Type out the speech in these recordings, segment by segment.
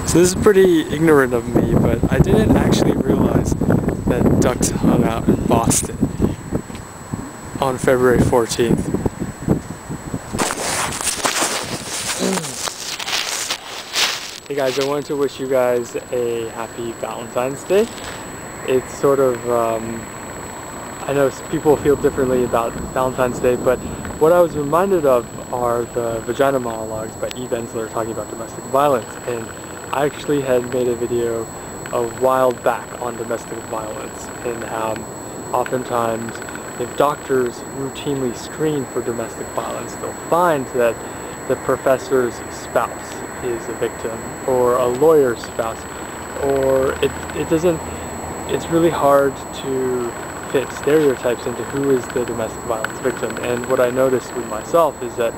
So this is pretty ignorant of me, but I didn't actually realize that ducks hung out in Boston on February 14th. Hey guys, I wanted to wish you guys a happy Valentine's Day. It's sort of, I know people feel differently about Valentine's Day, but what I was reminded of are the vagina monologues by Eve Ensler talking about domestic violence. And I actually had made a video a while back on domestic violence and how oftentimes if doctors routinely screen for domestic violence, they'll find that the professor's spouse is a victim, or a lawyer's spouse, or it's really hard to fit stereotypes into who is the domestic violence victim. And what I noticed with myself is that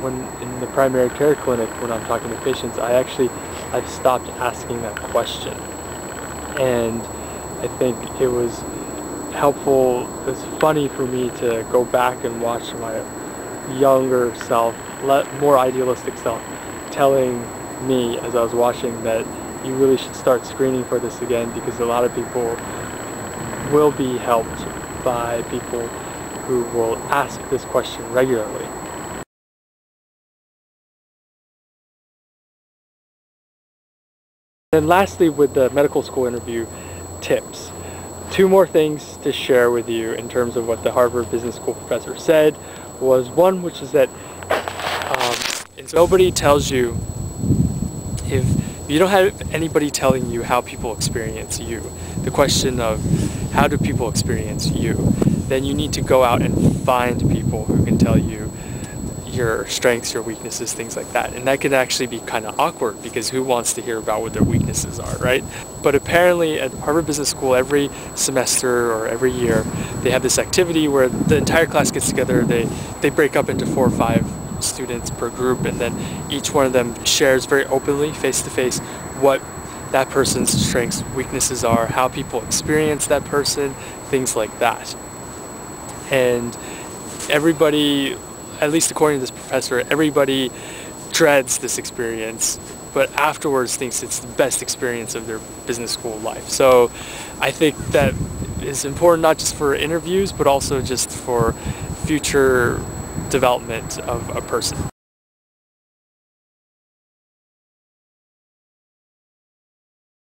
when in the primary care clinic, when I'm talking to patients, I've stopped asking that question. And I think it was helpful, it's funny for me to go back and watch my younger self, more idealistic self, telling me as I was watching that you really should start screening for this again, because a lot of people will be helped by people who will ask this question regularly. And lastly, with the medical school interview tips, two more things to share with you in terms of what the Harvard Business School professor said was one, which is that nobody tells you, if you don't have anybody telling you how people experience you, the question of how do people experience you, then you need to go out and find people who can tell you your strengths, your weaknesses, things like that. And that can actually be kind of awkward, because who wants to hear about what their weaknesses are, right? But apparently at Harvard Business School, every semester or every year, they have this activity where the entire class gets together. They break up into 4 or 5 students per group, and then each one of them shares very openly, face-to-face, what that person's strengths, weaknesses are, how people experience that person, things like that. And everybody, at least according to this professor, everybody dreads this experience, but afterwards thinks it's the best experience of their business school life. So I think that is important not just for interviews, but also just for future development of a person.